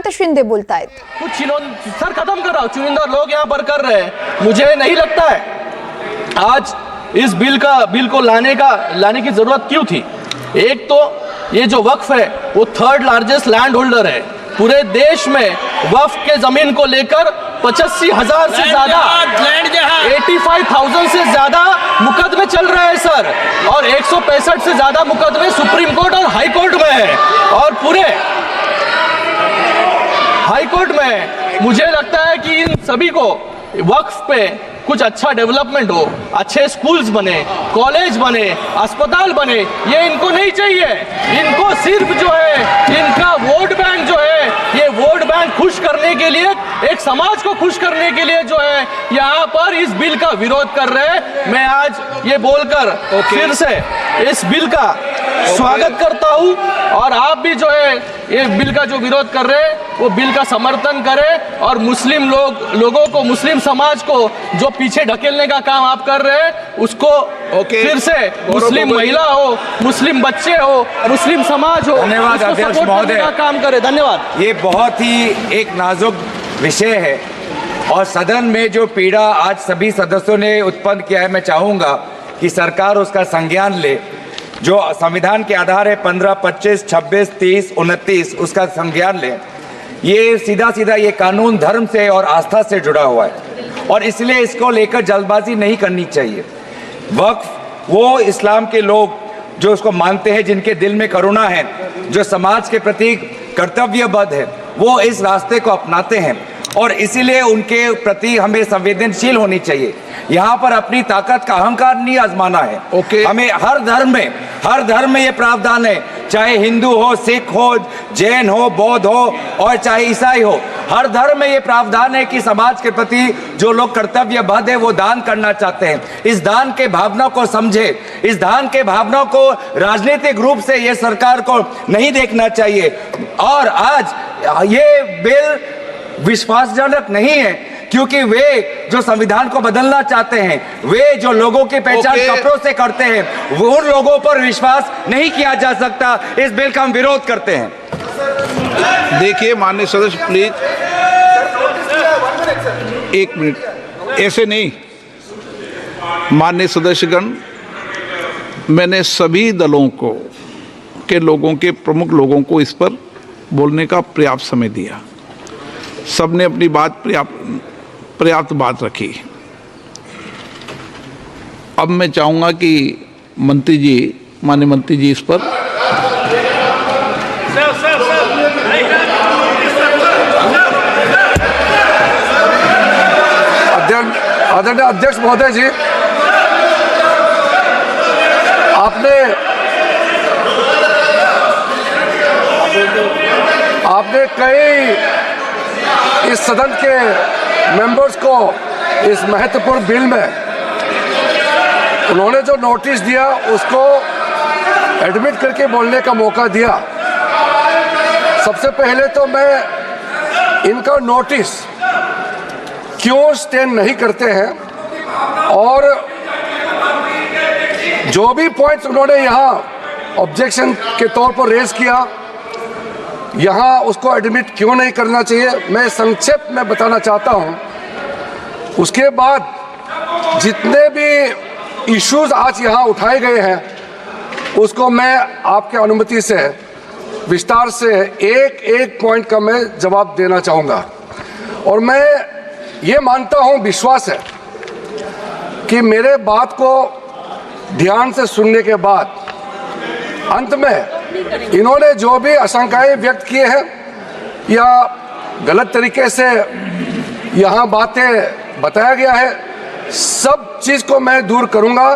शिंदे बोलतायत। कुछ सर खत्म कर रहा हूं, चुनिंदा लोग यहाँ पर कर रहे हैं। मुझे नहीं लगता है आज इस बिल को लाने की जरूरत क्यों थी। एक तो ये जो वक्फ है वो 3rd लार्जेस्ट लैंड होल्डर है पूरे देश में। वक्फ के जमीन को लेकर 85,000 से ज्यादा 85,000 से ज्यादा मुकदमे चल रहे हैं सर, और 165 से ज्यादा मुकदमे सुप्रीम कोर्ट और हाई कोर्ट में है। और पूरे हाई कोर्ट में मुझे लगता है कि इन सभी को वक्फ पे कुछ अच्छा डेवलपमेंट हो, अच्छे स्कूल्स बने, कॉलेज बने, अस्पताल बने, ये इनको नहीं चाहिए। इनको सिर्फ जो है इनका वोट बैंक जो है, ये वोट बैंक खुश करने के लिए, एक समाज को खुश करने के लिए जो है यहाँ पर इस बिल का विरोध कर रहे हैं। मैं आज ये बोलकर फिर से इस बिल का स्वागत करता हूँ, और आप भी जो है ये बिल का जो विरोध कर रहे हैं वो बिल का समर्थन करें, और मुस्लिम लोगों को, मुस्लिम समाज को जो पीछे ढकेलने का काम आप कर रहे हैं उसको फिर से मुस्लिम महिला हो, मुस्लिम बच्चे हो, मुस्लिम समाज हो, धन्यवाद अध्यक्ष महोदय का काम करें। धन्यवाद। ये बहुत ही एक नाजुक विषय है, और सदन में जो पीड़ा आज सभी सदस्यों ने उत्पन्न किया है, मैं चाहूंगा कि सरकार उसका संज्ञान ले। जो संविधान के आधार है 15, 25, 26, 30, 29, उसका संज्ञान ले। ये सीधा सीधा ये कानून धर्म से और आस्था से जुड़ा हुआ है, और इसलिए इसको लेकर जल्दबाजी नहीं करनी चाहिए। वक्फ वो इस्लाम के लोग जो उसको मानते हैं, जिनके दिल में करुणा है, जो समाज के प्रति कर्तव्यबद्ध है, वो इस रास्ते को अपनाते हैं, और इसीलिए उनके प्रति हमें संवेदनशील होनी चाहिए। यहाँ पर अपनी ताकत का अहंकार नहीं आजमाना है। हमें हर धर्म में ये प्रावधान है, चाहे हिंदू हो, सिख हो, जैन हो, बौद्ध हो, और चाहे ईसाई हो, हर धर्म में ये प्रावधान है कि समाज के प्रति जो लोग कर्तव्यबद्ध है वो दान करना चाहते हैं। इस दान के भावना को समझे, इस दान के भावना को राजनीतिक रूप से ये सरकार को नहीं देखना चाहिए। और आज ये बिल विश्वासजनक नहीं है, क्योंकि वे जो संविधान को बदलना चाहते हैं, वे जो लोगों की पहचान कपड़ों से करते हैं, वो उन लोगों पर विश्वास नहीं किया जा सकता। इस बिल का हम विरोध करते हैं। देखिए माननीय सदस्य, प्लीज एक मिनट, ऐसे नहीं। माननीय सदस्यगण, मैंने सभी दलों को के लोगों के प्रमुख लोगों को इस पर बोलने का पर्याप्त समय दिया। सबने अपनी बात पर्याप्त बात रखी। अब मैं चाहूंगा कि माननीय मंत्री जी इस पर आदरणीय अध्यक्ष महोदय जी, आपने कई इस सदन के मेंबर्स को इस महत्वपूर्ण बिल में उन्होंने जो नोटिस दिया उसको एडमिट करके बोलने का मौका दिया। सबसे पहले तो मैं इनका नोटिस क्यों स्टैंड नहीं करते हैं, और जो भी पॉइंट्स उन्होंने यहाँ ऑब्जेक्शन के तौर पर रेज किया, यहाँ उसको एडमिट क्यों नहीं करना चाहिए, मैं संक्षेप में बताना चाहता हूँ। उसके बाद जितने भी इश्यूज आज यहाँ उठाए गए हैं उसको मैं आपके अनुमति से विस्तार से एक एक पॉइंट का मैं जवाब देना चाहूँगा। और मैं ये मानता हूँ, विश्वास है कि मेरे बात को ध्यान से सुनने के बाद अंत में इन्होंने जो भी आशंकाएं व्यक्त किए हैं या गलत तरीके से यहाँ बातें बताया गया है, सब चीज़ को मैं दूर करूँगा।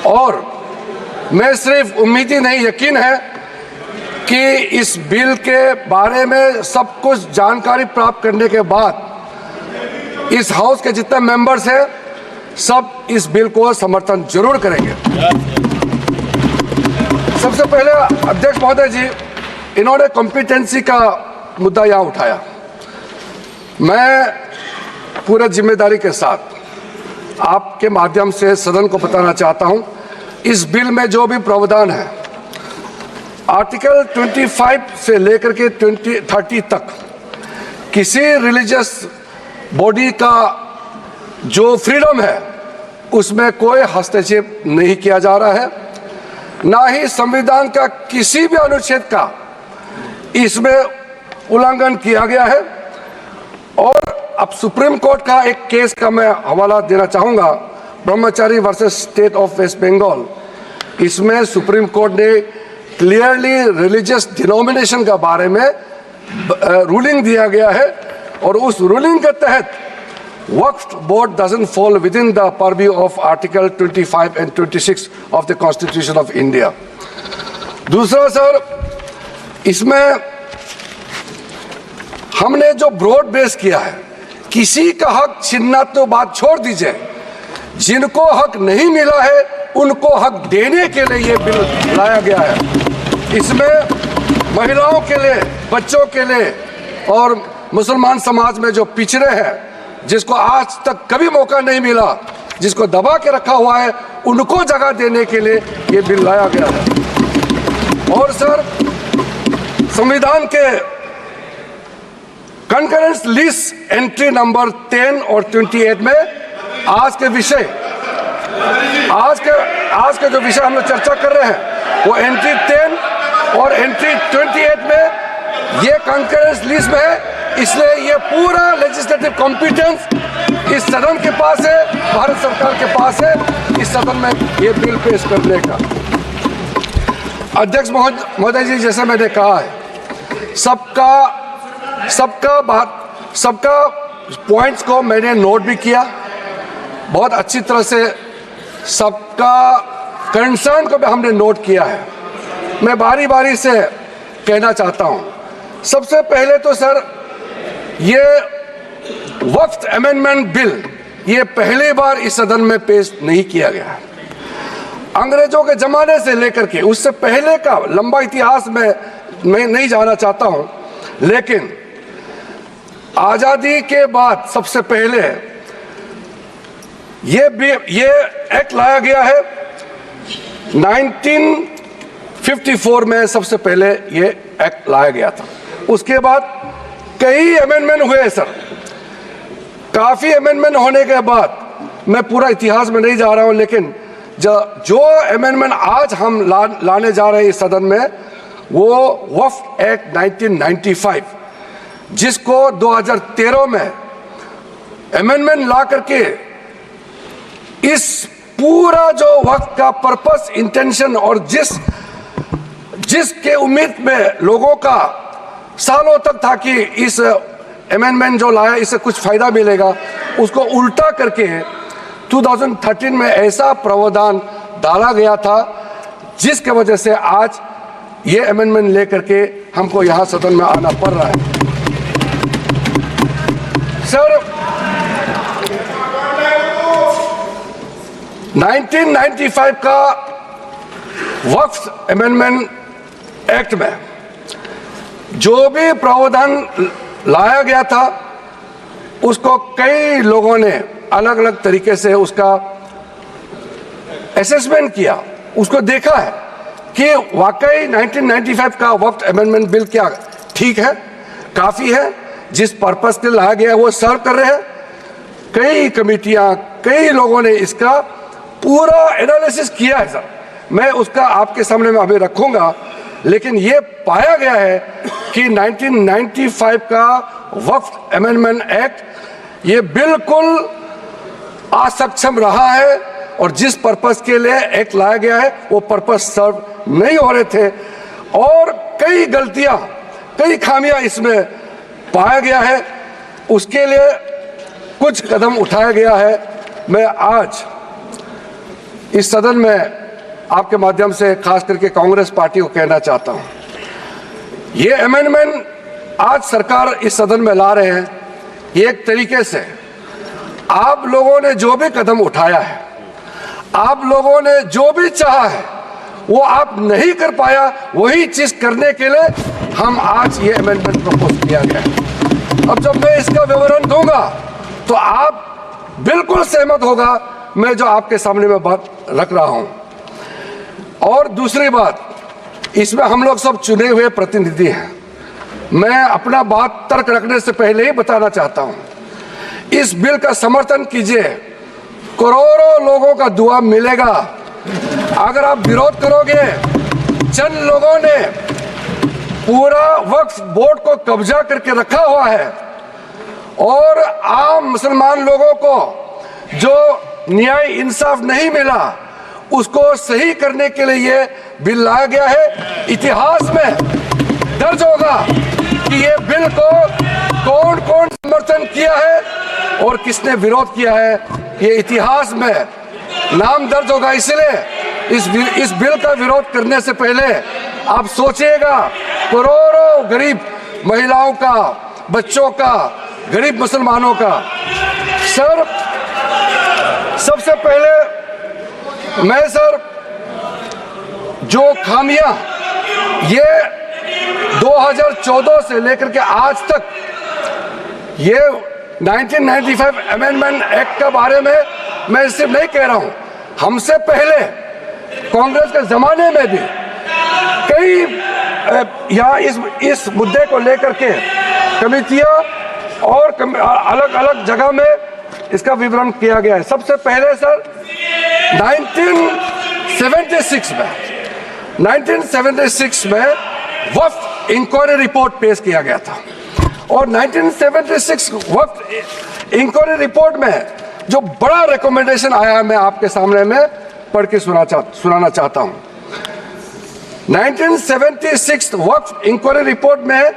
और मैं सिर्फ उम्मीद ही नहीं, यकीन है कि इस बिल के बारे में सब कुछ जानकारी प्राप्त करने के बाद इस हाउस के जितने मेंबर्स हैं सब इस बिल को समर्थन जरूर करेंगे। सबसे पहले अध्यक्ष महोदय जी, इन्होंने कॉम्पिटेंसी का मुद्दा यहाँ उठाया। मैं पूरे जिम्मेदारी के साथ आपके माध्यम से सदन को बताना चाहता हूँ, इस बिल में जो भी प्रावधान है आर्टिकल 25 से लेकर के 30 तक किसी रिलीजियस बॉडी का जो फ्रीडम है उसमें कोई हस्तक्षेप नहीं किया जा रहा है, ना ही संविधान का किसी भी अनुच्छेद का इसमें उल्लंघन किया गया है। और अब सुप्रीम कोर्ट का एक केस का मैं हवाला देना चाहूँगा, Brahmachari versus state of West Bengal. इसमें सुप्रीम कोर्ट ने क्लियरली रिलीजियस डिनोमिनेशन के बारे में रूलिंग दिया गया है, और उस रूलिंग के तहत Waqf board doesn't fall within the purview of article 25 and 26 of the constitution of India. दूसरा सर, इसमें हमने जो ब्रॉड बेस किया है, किसी का हक छीनना तो बात छोड़ दीजिए, जिनको हक नहीं मिला है उनको हक देने के लिए ये बिल लाया गया है। इसमें महिलाओं के लिए, बच्चों के लिए और मुसलमान समाज में जो पिछड़े हैं, जिसको आज तक कभी मौका नहीं मिला, जिसको दबा के रखा हुआ है, उनको जगह देने के लिए ये बिल लाया गया है। और सर, संविधान के कंकरेंस लिस्ट एंट्री नंबर 10 और 28 में आज के जो विषय हम लोग चर्चा कर रहे हैं वो एंट्री 10 और एंट्री 28 में ये कंकरेंस लिस्ट में है। इसलिए ये पूरा लेजिस्लेटिव कॉम्पिटेंस इस सदन के पास है, भारत सरकार के पास है, इस सदन में ये बिल पेश करने का। अध्यक्ष महोदय जी, जैसे मैंने कहा है, सबका पॉइंट्स को मैंने नोट भी किया, बहुत अच्छी तरह से सबका कंसर्न को भी हमने नोट किया है। मैं बारी बारी से कहना चाहता हूं, सबसे पहले तो सर, ये वक्फ अमेंडमेंट बिल ये पहली बार इस सदन में पेश नहीं किया गया है। अंग्रेजों के जमाने से लेकर के उससे पहले का लंबा इतिहास में मैं नहीं जाना चाहता हूं, लेकिन आजादी के बाद सबसे पहले ये एक्ट लाया गया है। 1954 में सबसे पहले ये एक्ट लाया गया था। उसके बाद कई अमेंडमेंट हुए सर, काफी अमेंडमेंट होने के बाद, मैं पूरा इतिहास में नहीं जा रहा हूं, लेकिन जो अमेंडमेंट आज हम लाने जा रहे हैं इस सदन में, वो वक्फ एक्ट 1995, जिसको 2013 में अमेंडमेंट ला करके इस पूरा जो वक्त का पर्पस, इंटेंशन और जिसके उम्मीद में लोगों का सालों तक था कि इस अमेंडमेंट जो लाया इससे कुछ फायदा मिलेगा, उसको उल्टा करके 2013 में ऐसा प्रावधान डाला गया था जिसके वजह से आज ये अमेंडमेंट लेकर के हमको यहां सदन में आना पड़ रहा है। सर, 1995 का वक्फ अमेंडमेंट एक्ट में जो भी प्रावधान लाया गया था, उसको कई लोगों ने अलग अलग तरीके से उसका असेसमेंट किया, उसको देखा है कि वाकई 1995 का वक्फ अमेंडमेंट बिल क्या ठीक है, काफ़ी है, जिस पर्पस के लिए लाया गया है वो सर्व कर रहे हैं। कई कमेटियां, कई लोगों ने इसका पूरा एनालिसिस किया है सर, मैं उसका आपके सामने में अभी रखूंगा, लेकिन ये पाया गया है कि 1995 का वक्फ अमेंडमेंट एक्ट ये बिल्कुल असक्षम रहा है, और जिस पर्पस के लिए एक्ट लाया गया है वो पर्पस सर्व नहीं हो रहे थे, और कई गलतियां, कई खामियां इसमें पाया गया है। उसके लिए कुछ कदम उठाया गया है। मैं आज इस सदन में आपके माध्यम से खास करके कांग्रेस पार्टी को कहना चाहता हूं, ये अमेंडमेंट आज सरकार इस सदन में ला रहे हैं, एक तरीके से आप लोगों ने जो भी कदम उठाया है, आप लोगों ने जो भी चाहा है, वो आप नहीं कर पाया, वही चीज करने के लिए हम आज ये अमेंडमेंट प्रपोज किया गया है। अब जब मैं इसका विवरण दूंगा तो आप बिल्कुल सहमत होगा मैं जो आपके सामने में बात रख रहा हूं। और दूसरी बात, इसमें हम लोग सब चुने हुए प्रतिनिधि हैं, मैं अपना बात तर्क रखने से पहले ही बताना चाहता हूं, इस बिल का समर्थन कीजिए, करोड़ों लोगों का दुआ मिलेगा। अगर आप विरोध करोगे, चंद लोगों ने पूरा वक्फ बोर्ड को कब्जा करके रखा हुआ है और आम मुसलमान लोगों को जो न्याय इंसाफ नहीं मिला उसको सही करने के लिए ये बिल लाया गया है। इतिहास में दर्ज होगा कि ये बिल को कौन कौन समर्थन किया है और किसने विरोध किया है, ये इतिहास में नाम दर्ज होगा। इसलिए इस बिल का विरोध करने से पहले आप सोचिएगा करोड़ों गरीब महिलाओं का, बच्चों का, गरीब मुसलमानों का। सर, सबसे पहले मैं सर जो खामियां ये 2014 से लेकर के आज तक ये 1995 अमेंडमेंट एक्ट के बारे में मैं सिर्फ नहीं कह रहा हूं, हमसे पहले कांग्रेस के जमाने में भी कई यहाँ इस मुद्दे को लेकर के कमेटियां और अलग अलग जगह में इसका विवरण किया गया है। सबसे पहले सर 1976 में वक्फ इंक्वायरी रिपोर्ट पेश किया गया था और 1976 वक्फ इंक्वायरी रिपोर्ट में जो बड़ा रिकमेंडेशन आया मैं आपके सामने में पढ़ के सुनाना चाहता हूं। 1976 वक्फ इंक्वायरी रिपोर्ट में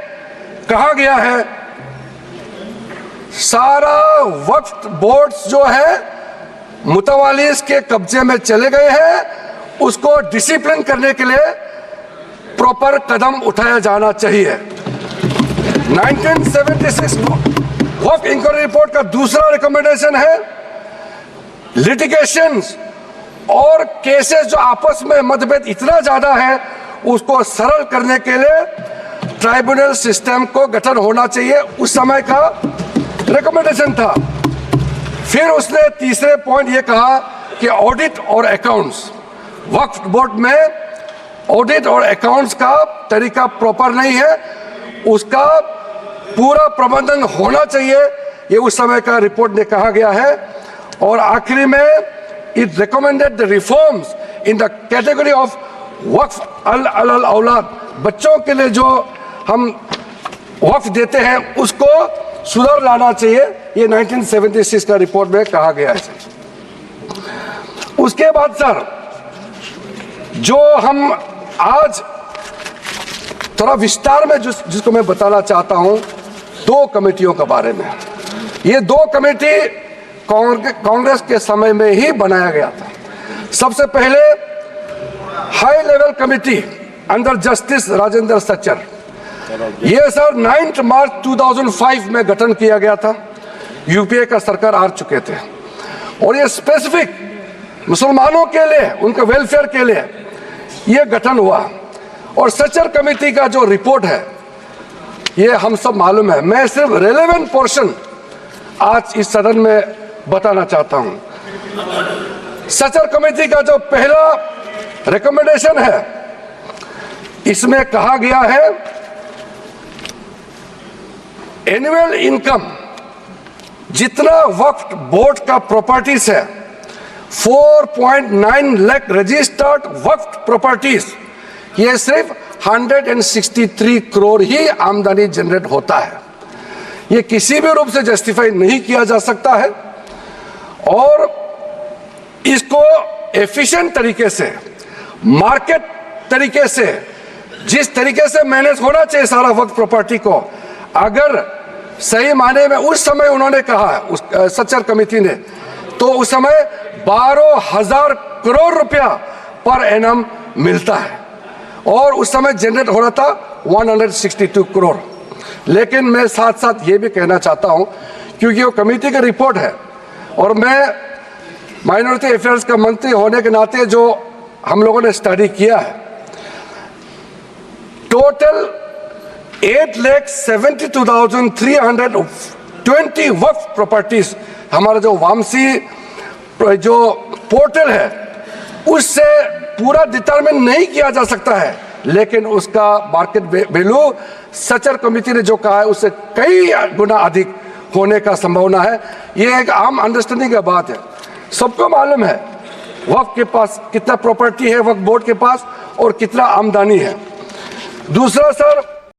कहा गया है सारा वक्फ बोर्ड्स जो है मुतवालिस के कब्जे में चले गए हैं, उसको डिसिप्लिन करने के लिए प्रॉपर कदम उठाया जाना चाहिए। 1976 वक्फ इंक्वायरी रिपोर्ट का दूसरा रिकमेंडेशन है लिटिगेशंस और केसेस जो आपस में मतभेद इतना ज्यादा है उसको सरल करने के लिए ट्राइब्यूनल सिस्टम को गठन होना चाहिए, उस समय का रिकमेंडेशन था। फिर उसने तीसरे पॉइंट ये कहा कि ऑडिट और अकाउंट्स, वक्फ बोर्ड में ऑडिट और अकाउंट्स का तरीका प्रॉपर नहीं है, उसका पूरा प्रबंधन होना चाहिए, ये उस समय का रिपोर्ट में कहा गया है। और आखिरी में it recommended the reforms in the category of waqf al aulad, बच्चों के लिए जो हम वक्फ देते हैं उसको सुधार लाना चाहिए, ये 1976 का रिपोर्ट में कहा गया है। उसके बाद सर जो हम आज थोड़ा विस्तार में जिसको मैं बताना चाहता हूं, दो कमेटियों के बारे में। ये दो कमेटी कांग्रेस के समय में ही बनाया गया था। सबसे पहले high level committee under justice Rajendra Sachar, ये सर 9 मार्च 2005 में गठन किया गया था, यूपीए का सरकार आ चुके थे और ये स्पेसिफिक मुसलमानों के लिए, उनके वेलफेयर के लिए ये गठन हुआ। और सच्चर कमेटी का जो रिपोर्ट है ये हम सब मालूम है, मैं सिर्फ रेलेवेंट पोर्शन आज इस सदन में बताना चाहता हूं। सच्चर कमेटी का जो पहला रिकमेंडेशन है इसमें कहा गया है एनुअल इनकम जितना वक्फ बोर्ड का प्रॉपर्टीज है 4.9 लाख रजिस्टर्ड वक्फ प्रॉपर्टीज, ये सिर्फ 163 करोड़ ही आमदनी जनरेट होता है। ये किसी भी रूप से जस्टिफाई नहीं किया जा सकता है और इसको एफिशिएंट तरीके से, मार्केट तरीके से, जिस तरीके से मैनेज होना चाहिए सारा वक्फ प्रॉपर्टी को, अगर सही माने में उस समय उन्होंने कहा उस सच्चर कमेटी ने, तो उस समय 12,000 करोड़ रुपया पर एनम मिलता है और उस समय जनरेट हो रहा था 162 करोड़। लेकिन मैं साथ साथ ये भी कहना चाहता हूं, क्योंकि वो कमेटी का रिपोर्ट है और मैं माइनॉरिटी अफेयर्स का मंत्री होने के नाते जो हम लोगों ने स्टडी किया है, टोटल 8,72,320 वक्फ प्रॉपर्टीज, हमारा जो वामसी जो पोर्टल है उससे पूरा डिटरमिन नहीं किया जा सकता है लेकिन उसका मार्केट वैल्यू सचर कमेटी ने जो कहा है उससे कई गुना अधिक होने का संभावना है। ये एक आम अंडरस्टैंडिंग की बात है, सबको मालूम है वक्फ के पास कितना प्रॉपर्टी है, वक्फ बोर्ड के पास, और कितना आमदनी है। दूसरा सर,